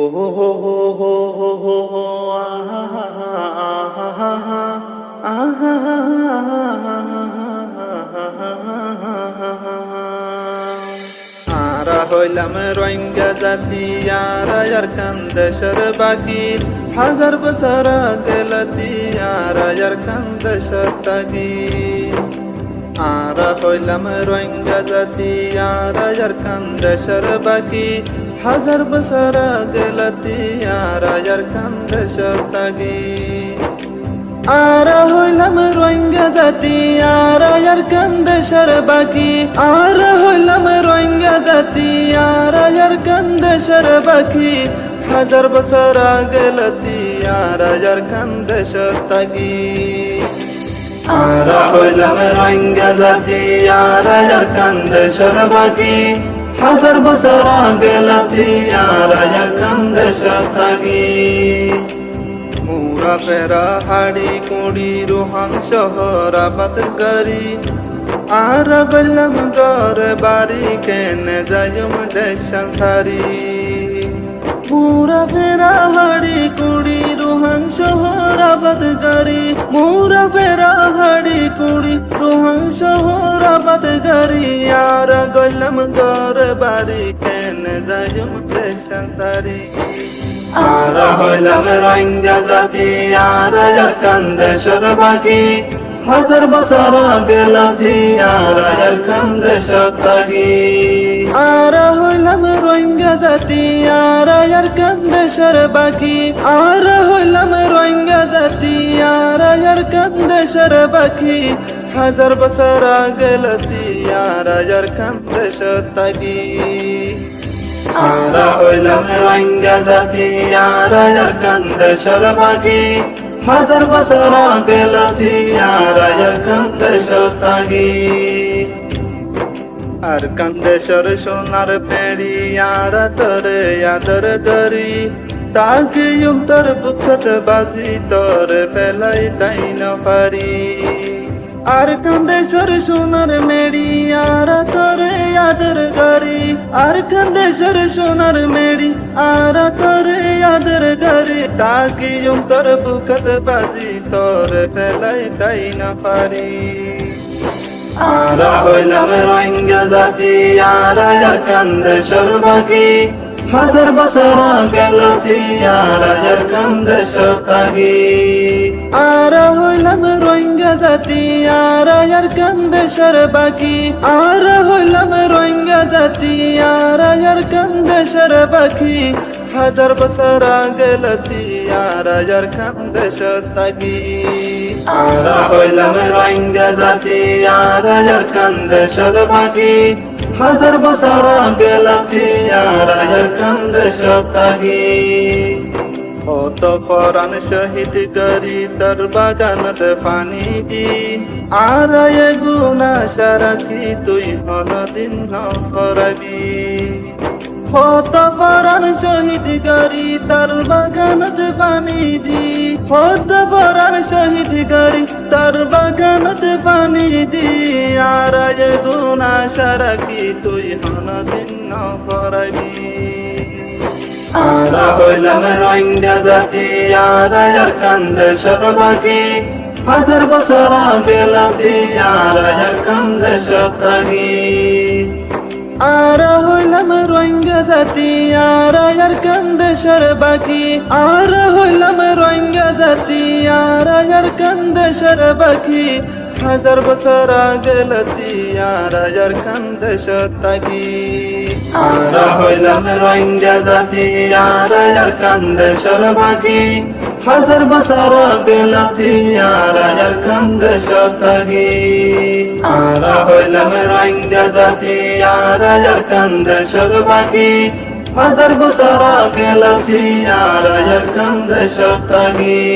হো হো হো হো হো হো আহা হা হা হা আহা হা আরা হইলাম রোহিঙ্গা জাতি আর কান্দেশের বাকি হাজার বছর গেলতি আর কান্দেশের তাগি আরা হইলাম রোহিঙ্গা জাতি আর কান্দেশের বাকি হাজার বছর গেলতি আর কান্দেশের তাগি আরা হইলাম রোহিঙ্গা জাতি আর কান্দেশের বাকি আরা হইলাম রোহিঙ্গা জাতি আর কান্দেশের বাকি হাজার বছর গেলতি আর কান্দেশের তাগি আরা হইলাম রোহিঙ্গা জাতি আর কান্দেশের বাকি হাজার বছর গেলতি আর কান্দেশের তাগি মুরা ফেরা হাড়ি কুড়ি রোহাং শহর আবাদ গাড়ি আর বললাম ঘর বাড়ি কেনে যাইম দেশ সংসারি মুরা ফেরা হাড়ি কুড়ি রোহাং শহর আবাদ গাড়ি মুরা ফেরা হাড়ি কুড়ি রোহাং শহর আবাদ গাড়ি আর গলম ঘর বাড়ি কেনে যাইম দেশ সংসারি আরা হইলাম রোহিঙ্গা জাতি আর কান্দেশের বাকি হাজার বছর গেলতি আর কান্দেশের তাগি আরা হইলাম রোহিঙ্গা জাতি আর কান্দেশের বাকি আরা হইলাম রোহিঙ্গা জাতি আর কান্দেশের বাকি হাজার বছর গেলতি আর কান্দেশের তাগি আরা হইলাম রোহিঙ্গা জাতি আর কান্দেশের বাকি হাজার বছর গেলতি আর কান্দেশের তাগি আর কান্দেশের সোনার মেড়ি আর তোরে আদর গরি তাকে তোর বুকত বাজি তোর ফেলাই তাই না পারি আর কান্দেশের সোনার মেড়ি আর তোরে আদর গরি আর কান্দেশের সোনার মেড়ি আর তোরে আদর গরি তাকি তোর বুকত বাজি তোর ফেলাই তাই না পারি আরা হইলাম রোহিঙ্গা জাতি আর কান্দেশের বাকি হাজার বছর গেলতি আর কান্দেশের তাগি আরা হইলাম রোহিঙ্গা জাতি আর কান্দেশের বাকি আরা হইলাম রোহিঙ্গা জাতি আর কান্দেশের বাকি হাজার বছর গেলতি আর কান্দেশের তাগি আরা হইলাম রোহিঙ্গা জাতি আর কান্দেশের বাকি হাজার বছর গেলতি আর কান্দেশের তাগি অত ফরান শহীদ করি তোর বাগানত পানি দি আর গুনা সারাকি তুই হনদিন ফরাবি হত ফরান শহীদ করি তোর বাগানত পানি দি হত ফরান শহীদ করি তোর বাগানত পানি দি আর গুনা সারাকি তুই হনদিন ফরাবি আরা হইলাম রোহিঙ্গা জাতি আর কান্দেশের বাকি হাজার বছর গেলতি আর কান্দেশের তাগি আরা হইলাম রোহিঙ্গা জাতি আর কান্দেশের বাকি আরা হইলাম রোহিঙ্গা জাতি আর কান্দেশের বাকি হাজার বছর গেলতি আর কান্দেশের তাগি আরা হইলাম রোহিঙ্গা জাতি আর কান্দেশের বাকি হাজার বছর গেলতি আর কান্দেশের তাগি আরা হইলাম রোহিঙ্গা জাতি আর কান্দেশের বাকি হাজার বছর গেলতি আর কান্দেশের তাগি